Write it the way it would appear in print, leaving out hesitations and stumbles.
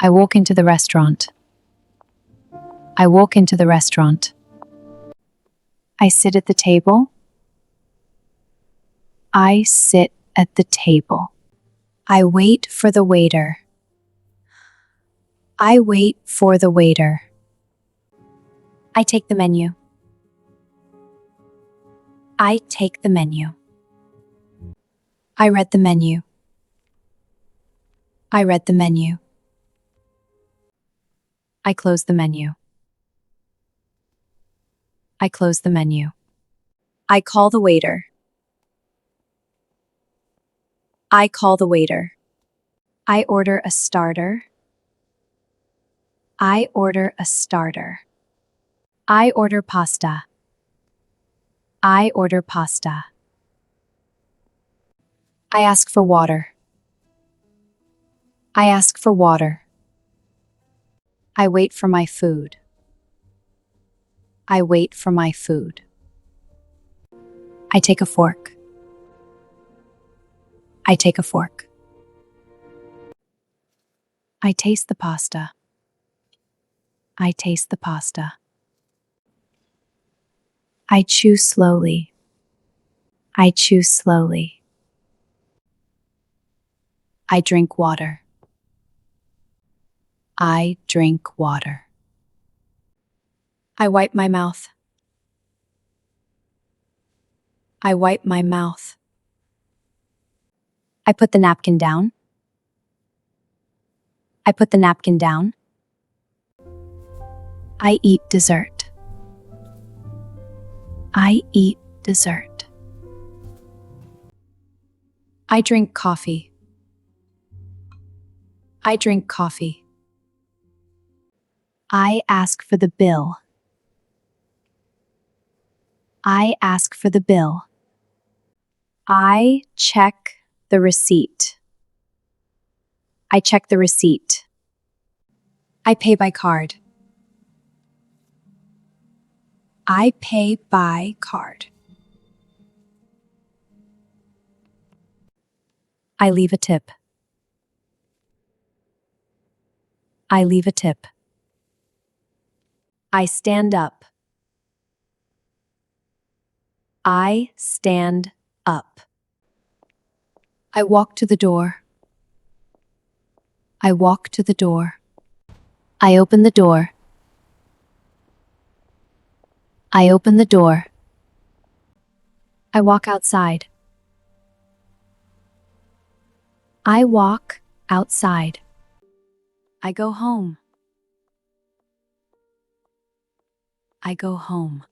I walk into the restaurant. I walk into the restaurant. I sit at the table. I sit at the table. I wait for the waiter. I wait for the waiter. I take the menu. I take the menu. I read the menu. I read the menu. I close the menu. I close the menu. I call the waiter. I call the waiter. I order a starter. I order a starter. I order pasta. I order pasta. I ask for water. I ask for water. I wait for my food. I wait for my food. I take a fork. I take a fork. I taste the pasta. I taste the pasta. I chew slowly. I chew slowly. I drink water. I drink water. I wipe my mouth. I wipe my mouth. I put the napkin down. I put the napkin down. I eat dessert. I eat dessert. I drink coffee. I drink coffee. I ask for the bill. I ask for the bill. I check the receipt. I check the receipt. I pay by card. I pay by card. I leave a tip. I leave a tip. I stand up. I stand up. I walk to the door. I walk to the door. I open the door. I open the door. I walk outside. I walk outside. I go home. I go home.